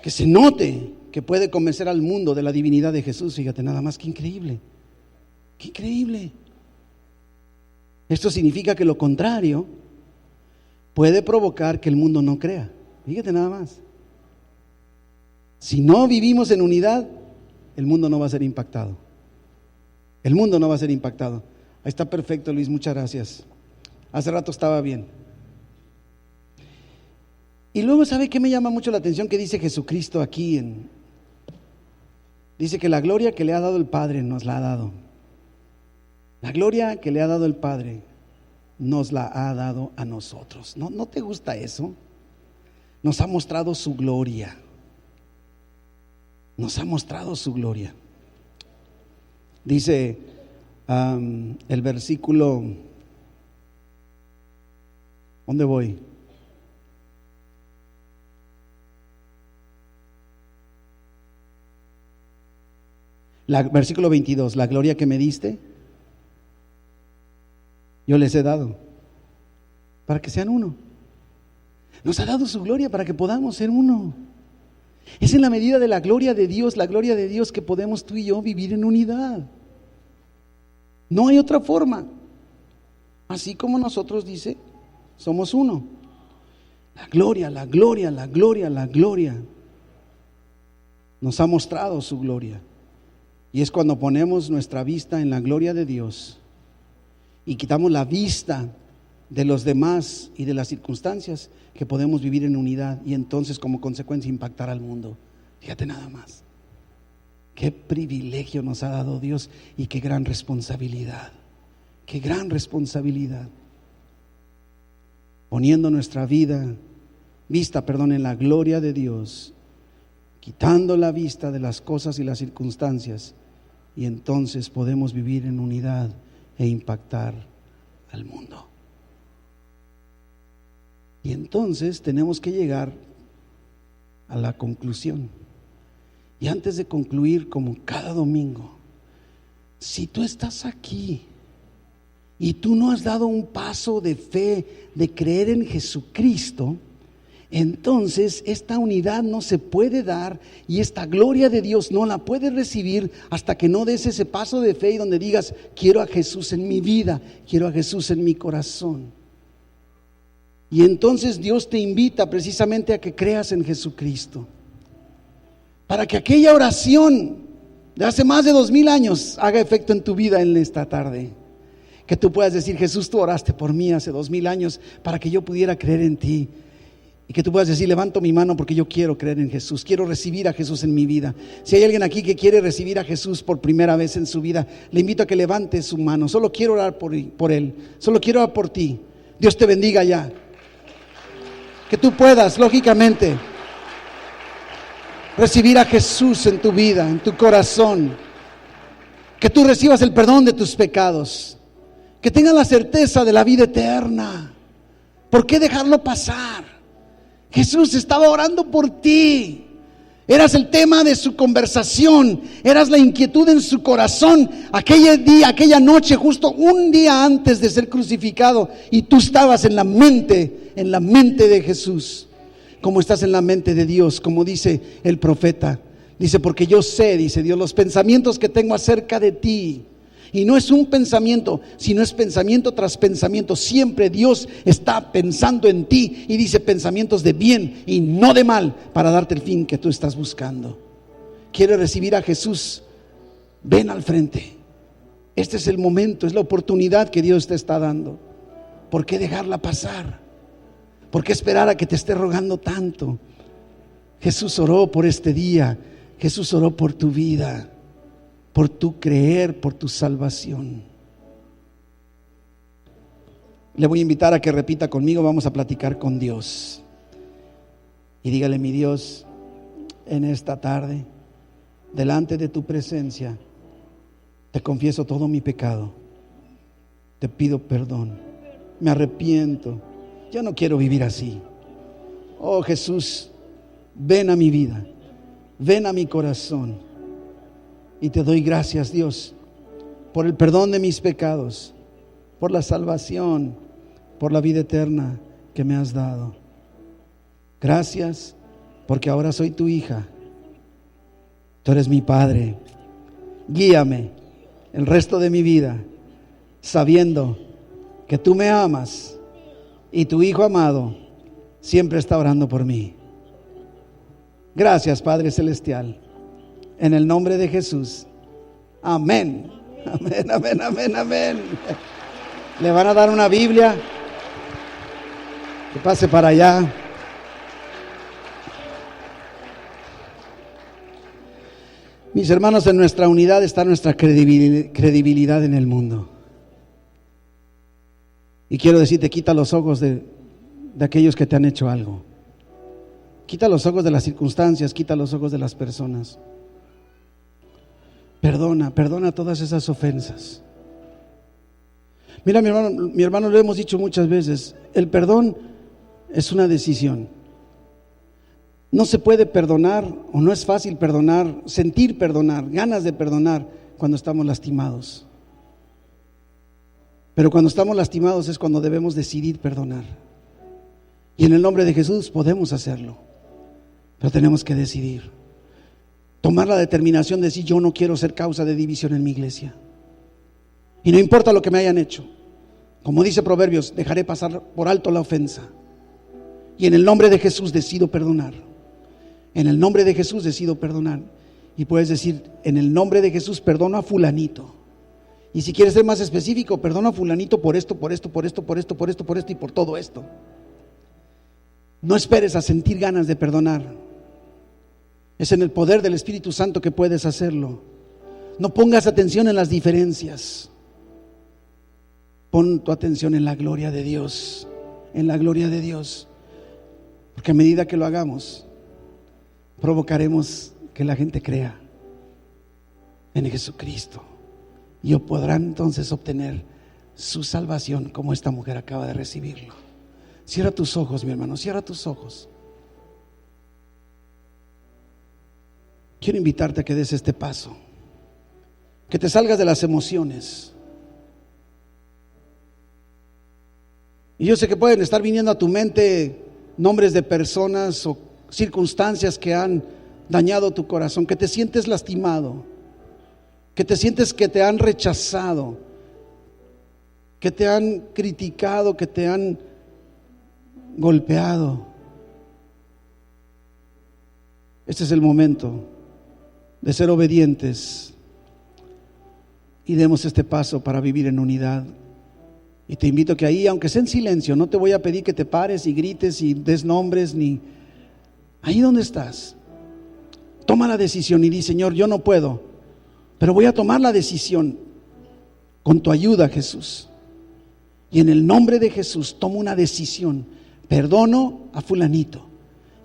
S1: que se note, que puede convencer al mundo de la divinidad de Jesús. Fíjate nada más, qué increíble, qué increíble. Esto significa que lo contrario puede provocar que el mundo no crea. Fíjate nada más. Si no vivimos en unidad, el mundo no va a ser impactado. El mundo no va a ser impactado. Ahí está perfecto, Luis, muchas gracias. Hace rato estaba bien. Y luego, ¿sabe qué me llama mucho la atención? Que dice Jesucristo aquí dice que la gloria que le ha dado el Padre nos la ha dado. La gloria que le ha dado el Padre nos la ha dado a nosotros. ¿No te gusta eso? Nos ha mostrado su gloria. Nos ha mostrado su gloria. Dice el versículo, ¿dónde voy? Versículo 22, la gloria que me diste, yo les he dado, para que sean uno. Nos ha dado su gloria para que podamos ser uno. Es en la medida de la gloria de Dios, que podemos tú y yo vivir en unidad. No hay otra forma. Así como nosotros, dice, somos uno. La gloria, la gloria, la gloria, la gloria. Nos ha mostrado su gloria. Y es cuando ponemos nuestra vista en la gloria de Dios y quitamos la vista de los demás y de las circunstancias, que podemos vivir en unidad y entonces como consecuencia impactar al mundo. Fíjate nada más. Qué privilegio nos ha dado Dios y qué gran responsabilidad. Qué gran responsabilidad. Poniendo nuestra vista en la gloria de Dios, quitando la vista de las cosas y las circunstancias, y entonces podemos vivir en unidad e impactar al mundo. Y entonces tenemos que llegar a la conclusión. Y antes de concluir, como cada domingo, si tú estás aquí y tú no has dado un paso de fe, de creer en Jesucristo, entonces esta unidad no se puede dar y esta gloria de Dios no la puedes recibir hasta que no des ese paso de fe y donde digas: quiero a Jesús en mi vida, quiero a Jesús en mi corazón. Y entonces Dios te invita precisamente a que creas en Jesucristo, para que aquella oración de hace más de 2000 años haga efecto en tu vida en esta tarde. Que tú puedas decir: Jesús, tú oraste por mí hace 2000 años para que yo pudiera creer en ti. Y que tú puedas decir: levanto mi mano porque yo quiero creer en Jesús, quiero recibir a Jesús en mi vida. Si hay alguien aquí que quiere recibir a Jesús por primera vez en su vida, le invito a que levante su mano. Solo quiero orar por él, solo quiero orar por ti. Dios te bendiga ya. Que tú puedas, lógicamente, recibir a Jesús en tu vida, en tu corazón. Que tú recibas el perdón de tus pecados. Que tengas la certeza de la vida eterna. ¿Por qué dejarlo pasar? Jesús estaba orando por ti. Eras el tema de su conversación, eras la inquietud en su corazón aquel día, aquella noche, justo un día antes de ser crucificado, y tú estabas en la mente de Jesús, como estás en la mente de Dios, como dice el profeta. Dice: porque yo sé, dice Dios, los pensamientos que tengo acerca de ti. Y no es un pensamiento, sino es pensamiento tras pensamiento. Siempre Dios está pensando en ti y dice: pensamientos de bien y no de mal, para darte el fin que tú estás buscando. ¿Quieres recibir a Jesús? Ven al frente. Este es el momento, es la oportunidad que Dios te está dando. ¿Por qué dejarla pasar? ¿Por qué esperar a que te esté rogando tanto? Jesús oró por este día. Jesús oró por tu vida, por tu creer, por tu salvación. Le voy a invitar a que repita conmigo: vamos a platicar con Dios. Y dígale: mi Dios, en esta tarde delante de tu presencia, te confieso todo mi pecado. Te pido perdón. Me arrepiento. Ya no quiero vivir así. Oh Jesús, ven a mi vida. Ven a mi corazón. Y te doy gracias, Dios, por el perdón de mis pecados, por la salvación, por la vida eterna que me has dado. Gracias porque ahora soy tu hija. Tú eres mi Padre. Guíame el resto de mi vida, sabiendo que tú me amas y tu Hijo amado siempre está orando por mí. Gracias, Padre Celestial. En el nombre de Jesús. Amén. Amén, amén, amén, amén. Le van a dar una Biblia. Que pase para allá. Mis hermanos, en nuestra unidad está nuestra credibilidad en el mundo. Y quiero decirte, quita los ojos de aquellos que te han hecho algo. Quita los ojos de las circunstancias, quita los ojos de las personas. Perdona todas esas ofensas. Mira, mi hermano, lo hemos dicho muchas veces, el perdón es una decisión. No se puede perdonar, o no es fácil perdonar, sentir perdonar, ganas de perdonar cuando estamos lastimados. Pero cuando estamos lastimados es cuando debemos decidir perdonar. Y en el nombre de Jesús podemos hacerlo, pero tenemos que decidir. Tomar la determinación de decir, yo no quiero ser causa de división en mi iglesia. Y no importa lo que me hayan hecho. Como dice Proverbios, dejaré pasar por alto la ofensa. Y en el nombre de Jesús decido perdonar. En el nombre de Jesús decido perdonar. Y puedes decir, en el nombre de Jesús perdono a fulanito. Y si quieres ser más específico, perdono a fulanito por esto, por esto, por esto, por esto, por esto, por esto y por todo esto. No esperes a sentir ganas de perdonar. Es en el poder del Espíritu Santo que puedes hacerlo. No pongas atención en las diferencias. Pon tu atención en la gloria de Dios. En la gloria de Dios. Porque a medida que lo hagamos, provocaremos que la gente crea en Jesucristo. Y podrán entonces obtener su salvación como esta mujer acaba de recibirlo. Cierra tus ojos, mi hermano, cierra tus ojos. Quiero invitarte a que des este paso, que te salgas de las emociones. Y yo sé que pueden estar viniendo a tu mente nombres de personas o circunstancias que han dañado tu corazón, que te sientes lastimado, que te sientes que te han rechazado, que te han criticado, que te han golpeado. Este es el momento de ser obedientes y demos este paso para vivir en unidad. Y te invito a que ahí, aunque sea en silencio, no te voy a pedir que te pares y grites y des nombres, ni ahí donde estás, toma la decisión y di, Señor, yo no puedo, pero voy a tomar la decisión con tu ayuda, Jesús. Y en el nombre de Jesús tomo una decisión. Perdono a fulanito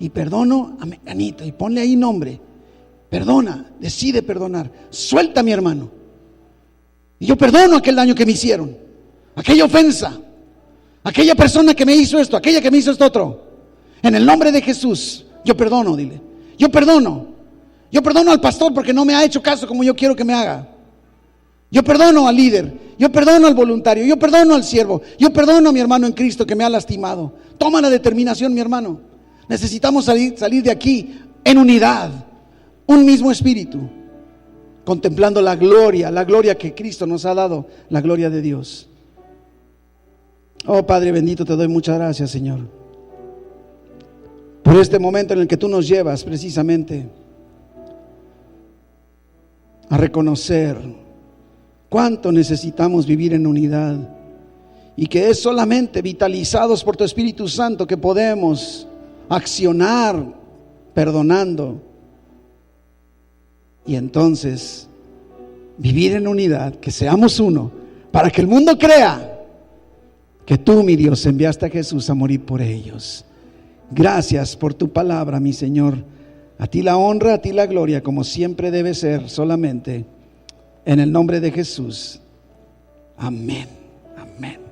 S1: y perdono a menganito, y ponle ahí nombre. Perdona, decide perdonar. Suelta a mi hermano. Y yo perdono aquel daño que me hicieron, aquella ofensa, aquella persona que me hizo esto, aquella que me hizo esto otro. En el nombre de Jesús, yo perdono, dile. Yo perdono al pastor porque no me ha hecho caso como yo quiero que me haga. Yo perdono al líder, yo perdono al voluntario, yo perdono al siervo, yo perdono a mi hermano en Cristo que me ha lastimado. Toma la determinación, mi hermano. Necesitamos salir de aquí en unidad, un mismo espíritu, contemplando la gloria que Cristo nos ha dado, la gloria de Dios. Oh Padre bendito, te doy muchas gracias, Señor, por este momento en el que tú nos llevas precisamente a reconocer cuánto necesitamos vivir en unidad, y que es solamente vitalizados por tu Espíritu Santo que podemos accionar perdonando, y entonces vivir en unidad, que seamos uno, para que el mundo crea que tú, mi Dios, enviaste a Jesús a morir por ellos. Gracias por tu palabra, mi Señor. A ti la honra, a ti la gloria, como siempre debe ser, solamente en el nombre de Jesús. Amén. Amén.